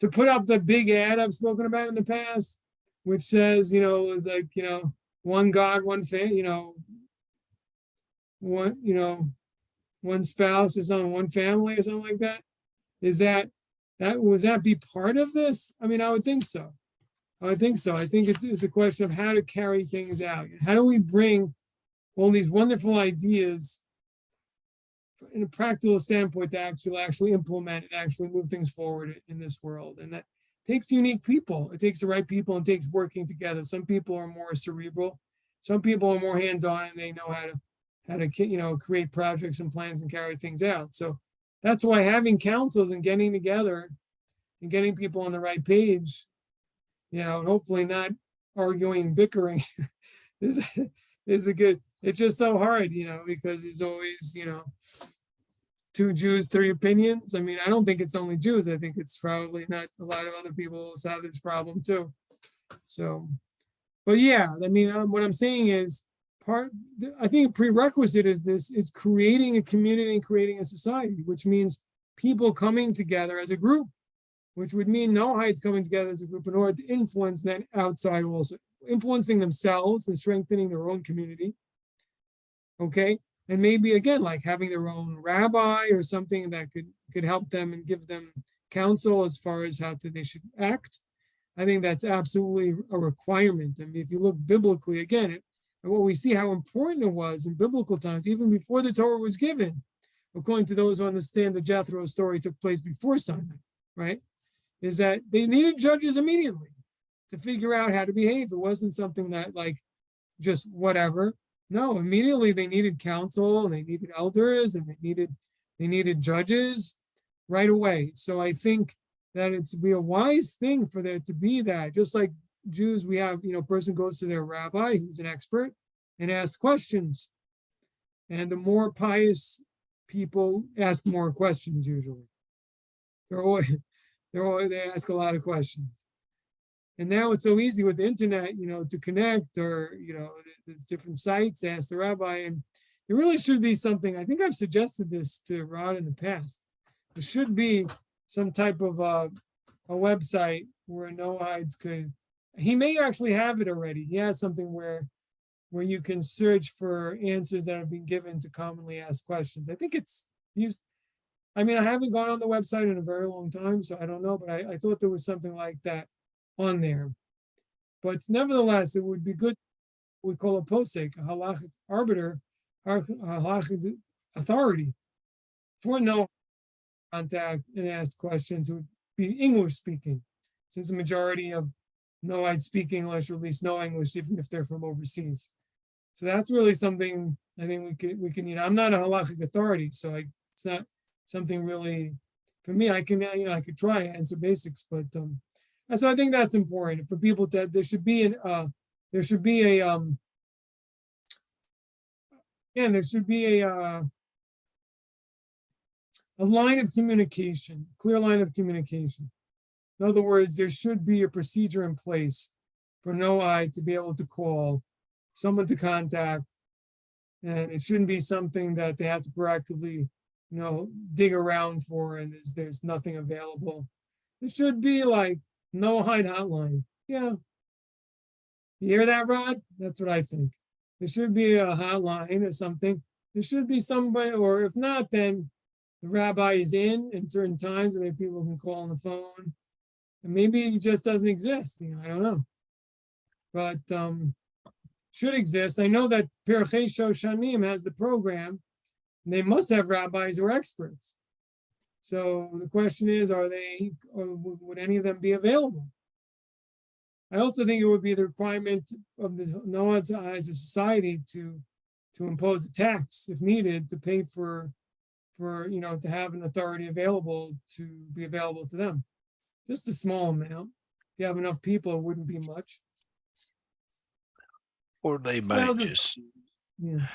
to put up the big ad I've spoken about in the past, which says, like, one God, one faith, one spouse or something, one family or something like that. Was that be part of this? I mean, I would think so. I think it's a question of how to carry things out. How do we bring all these wonderful ideas in a practical standpoint to actually implement and actually move things forward in this world? And that takes unique people. It takes the right people and takes working together. Some people are more cerebral. Some people are more hands-on and they know how to create projects and plans and carry things out. So that's why having councils and getting together and getting people on the right page, and hopefully not arguing, bickering is a good, it's just so hard, because it's always, two Jews, three opinions. I mean, I don't think it's only Jews. I think it's probably not a lot of other people have this problem too. So, but yeah, I mean, what I'm saying is I think a prerequisite is creating a community and creating a society, which means people coming together as a group, which would mean Noahides coming together as a group in order to influence that outside, also influencing themselves and strengthening their own community. Okay. And maybe again, like having their own rabbi or something that could help them and give them counsel as far as how they should act. I think that's absolutely a requirement. I mean, if you look biblically, again, what we see how important it was in biblical times, even before the Torah was given, according to those who understand the Jethro story took place before Sinai, right? Is that they needed judges immediately to figure out how to behave. It wasn't something that like just whatever. No, immediately they needed counsel and they needed elders and they needed judges right away. So I think that it's be a wise thing for there to be that. Just like Jews, we have, a person goes to their rabbi who's an expert and asks questions. And the more pious people ask more questions usually. They ask a lot of questions. And now it's so easy with the internet, to connect or, there's different sites, ask the rabbi. And it really should be something, I think I've suggested this to Rod in the past. There should be some type of a website where Noahides could, he may actually have it already. He has something where you can search for answers that have been given to commonly asked questions. I think it's used. I mean, I haven't gone on the website in a very long time, so I don't know, but I thought there was something like that on there. But nevertheless, it would be good, we call a posek, a halachic arbiter, a halachic authority for no contact and ask questions would be English speaking, since the majority of Noahides speak English, or at least know English, even if they're from overseas. So that's really something I think we can. I'm not a halachic authority, so it's not something really for me. I can I could try and answer basics, but so I think that's important for people to. There should be a line of communication, clear line of communication. In other words, there should be a procedure in place for Noahide to be able to call, someone to contact, and it shouldn't be something that they have to proactively, dig around for and there's nothing available. It should be like Noahide hotline. Yeah. You hear that, Rod? That's what I think. There should be a hotline or something. There should be somebody, or if not, then the rabbi is in certain times and then people can call on the phone. And maybe it just doesn't exist, I don't know. But should exist. I know that Pirchei Shoshanim has the program, and they must have rabbis or experts. So the question is, or would any of them be available? I also think it would be the requirement of the Noahides as a society to impose a tax if needed to pay for to have an authority available to be available to them. Just a small amount. If you have enough people, it wouldn't be much. Or they So might that was just, Yeah.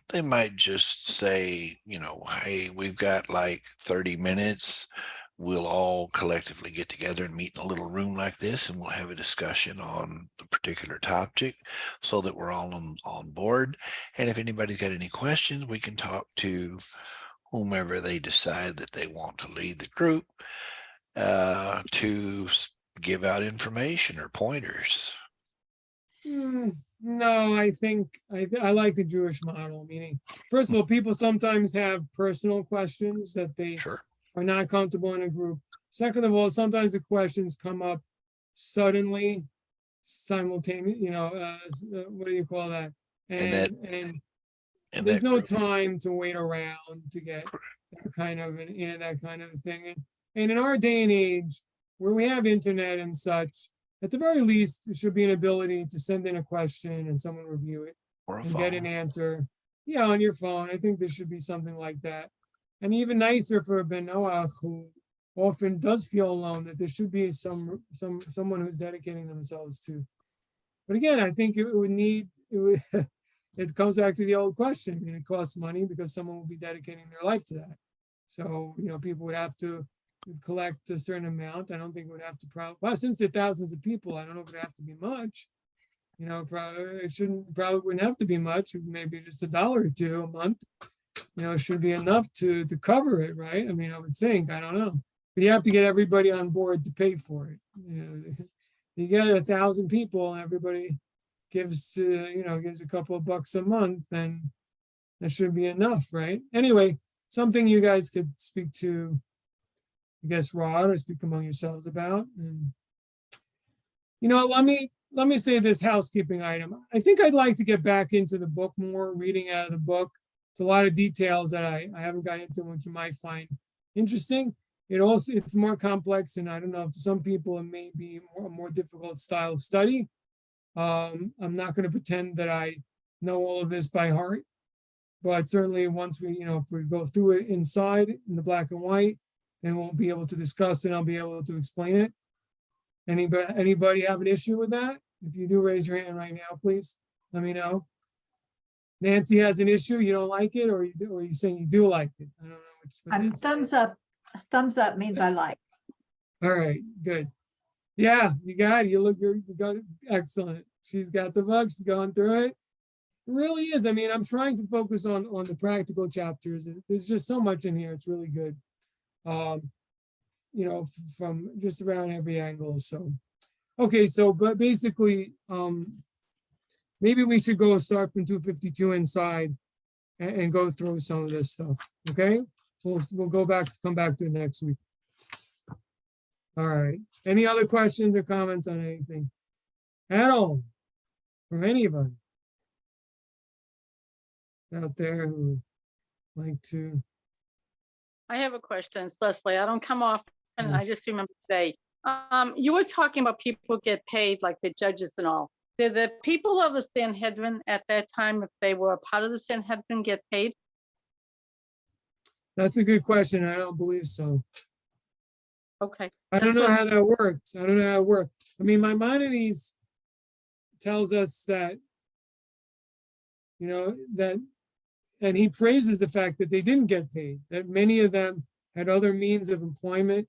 they might just say, hey, we've got like 30 minutes. We'll all collectively get together and meet in a little room like this, and we'll have a discussion on the particular topic so that we're all on board. And if anybody's got any questions, we can talk to whomever they decide that they want to lead the group. to give out information or pointers. No, I think I like the Jewish model, meaning, first of all, people sometimes have personal questions that they Sure. are not comfortable in a group. Second of all, sometimes the questions come up suddenly, simultaneous, what do you call that? And that- And And there's that no group, time to wait around to get that kind of that kind of thing. And in our day and age, where we have internet and such, at the very least, there should be an ability to send in a question and someone review it or a and get an phone. answer. Yeah, on your phone. I think there should be something like that. And even nicer for Ben Noach, who often does feel alone, that there should be someone who's dedicating themselves to. But again, I think it comes back to the old question. I mean, it costs money because someone will be dedicating their life to that. So, people would have to collect a certain amount. I don't think it would have to well, since there are thousands of people, I don't know if it would have to be much. Probably wouldn't have to be much, maybe just $1 or $2 a month. Should be enough to cover it, right? I mean, I would think, I don't know. But you have to get everybody on board to pay for it. You get 1,000 people and everybody gives a couple of bucks a month, then that should be enough, right? Anyway, something you guys could speak to, I guess, Rod, or speak among yourselves about. And let me say this housekeeping item. I think I'd like to get back into the book more, reading out of the book. It's a lot of details that I haven't gotten into, which you might find interesting. It's more complex, and I don't know, if to some people it may be a more difficult style of study. I'm not going to pretend that I know all of this by heart, but certainly once if we go through it inside in the black and white, then we'll be able to discuss it. I'll be able to explain it. Anybody have an issue with that? If you do, raise your hand right now, please. Let me know. Nancy has an issue. You don't like it, or you saying you do like it? I don't know. I'm Nancy said. thumbs up. Thumbs up means I like. All right, good. Yeah, you got it. You got it. Excellent. She's got the book. She's going through it. It really is. I mean, I'm trying to focus on the practical chapters. There's just so much in here. It's really good. From just around every angle. So, okay. So, but basically, maybe we should start from 252 inside and go through some of this stuff. Okay. We'll come back to it next week. All right. Any other questions or comments on anything at all from anybody out there who like to? I have a question, it's Leslie. I don't come off, and I just remember today. You were talking about people get paid, like the judges and all. Did the people of the Sanhedrin at that time, if they were a part of the Sanhedrin, get paid? That's a good question. I don't believe so. Okay. I don't know how that worked. I don't know how it worked. I mean, Maimonides tells us that, and he praises the fact that they didn't get paid, that many of them had other means of employment.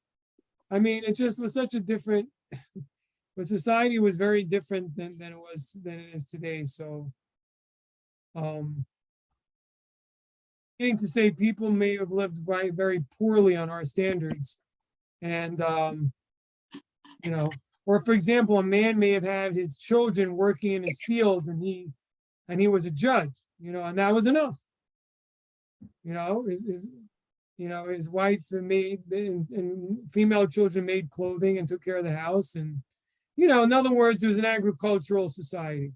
I mean, it just was such a different, but society was very different than it is today. So, meaning to say, people may have lived very poorly on our standards, and or for example, a man may have had his children working in his fields, and he was a judge, and that was enough. His wife made and female children made clothing and took care of the house, and in other words, it was an agricultural society,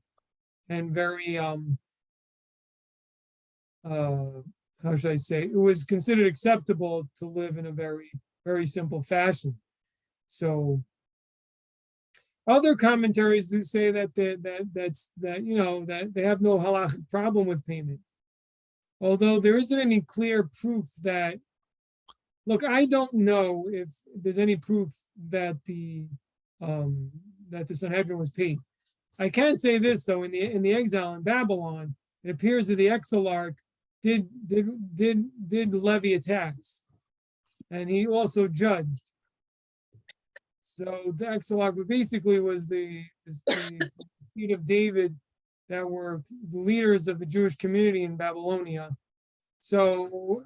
and very how should I say? It was considered acceptable to live in a very, very simple fashion. So other commentaries do say that they have no halachic problem with payment. Although there isn't any clear proof that, look, I don't know if there's any proof that the Sanhedrin was paid. I can say this though, in the exile in Babylon, it appears that the exilarch did levy a tax, and he also judged. So the exilarch basically was the seed of David that were the leaders of the Jewish community in Babylonia. So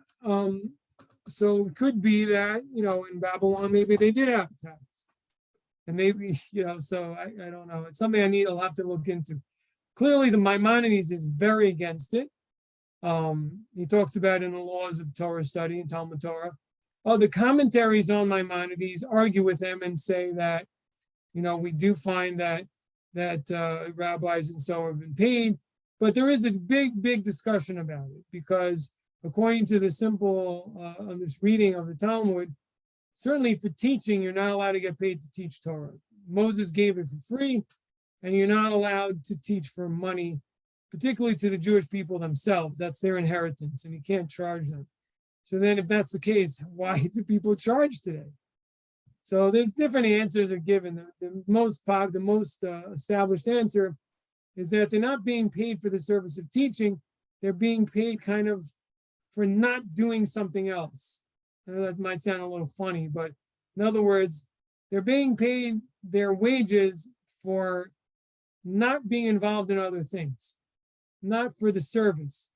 So it could be that, in Babylon, maybe they did have a tax. And maybe, so I don't know. It's something I'll have to look into. Clearly, the Maimonides is very against it. He talks about in the laws of Torah study and Talmud Torah. The commentaries on Maimonides argue with him and say that, we do find that rabbis and so have been paid, but there is a big discussion about it, because according to the simple on this reading of the Talmud, certainly for teaching, you're not allowed to get paid to teach Torah. Moses gave it for free, and you're not allowed to teach for money, particularly to the Jewish people themselves. That's their inheritance, and you can't charge them. So then if that's the case, why do people charge today? So there's different answers are given. The most established answer is that they're not being paid for the service of teaching. They're being paid kind of for not doing something else. I know that might sound a little funny, but in other words, they're being paid their wages for not being involved in other things, not for the service.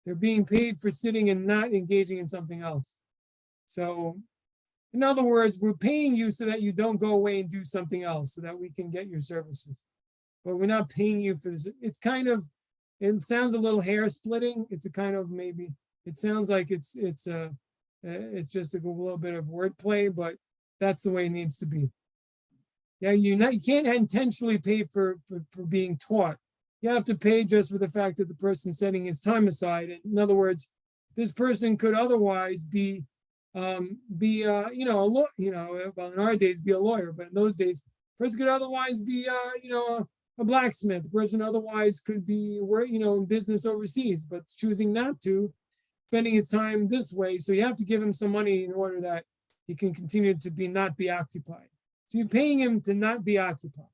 They're being paid for sitting and not engaging in something else. So, in other words, we're paying you so that you don't go away and do something else, so that we can get your services. But we're not paying you for this. It's kind of, it sounds a little hair splitting. It's a kind of maybe, it sounds like it's just a little bit of wordplay, but that's the way it needs to be. Yeah, you can't intentionally pay for being taught. You have to pay just for the fact that the person's setting his time aside. In other words, this person could otherwise be a lawyer, well, in our days be a lawyer, but in those days, a person could otherwise be a blacksmith. The person otherwise could be in business overseas, but choosing not to, spending his time this way. So you have to give him some money in order that he can continue to not be occupied. So you're paying him to not be occupied,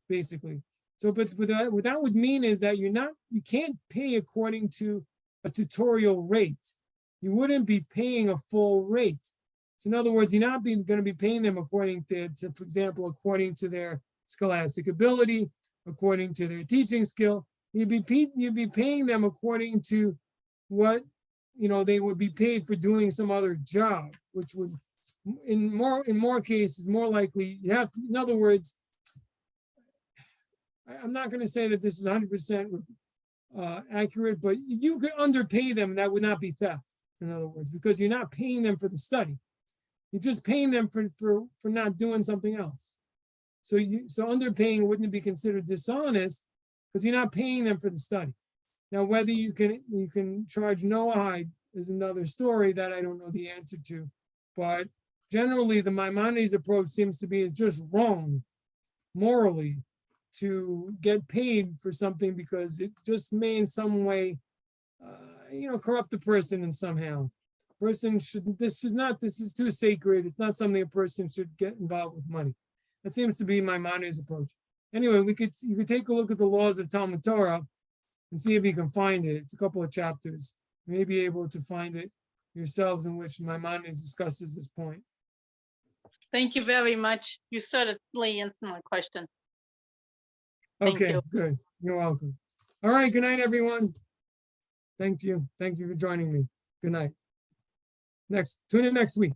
basically. So, but what that would mean is that you can't pay according to a tutorial rate. You wouldn't be paying a full rate. So in other words, you're not going to be paying them according to, for example, according to their scholastic ability, according to their teaching skill. You'd be paying them according to what they would be paid for doing some other job, which would, in more cases, more likely you have to, in other words, I'm not going to say that this is 100% accurate, but you could underpay them. That would not be theft, in other words, because you're not paying them for the study. You're just paying them for not doing something else. So underpaying wouldn't be considered dishonest because you're not paying them for the study. Now, whether you can charge Noahide is another story that I don't know the answer to, but generally the Maimonides approach seems to be it's just wrong morally to get paid for something because it just may in some way, corrupt the person in somehow. Person shouldn't, this is too sacred. It's not something a person should get involved with money. That seems to be Maimonides' approach. Anyway, you could take a look at the laws of Talmud Torah and see if you can find it. It's a couple of chapters. You may be able to find it yourselves in which Maimonides discusses this point. Thank you very much. You certainly answered my question. Thank Okay, you. good. You're welcome. All right, good night, everyone. Thank you. Thank you for joining me. Good night. Tune in next week.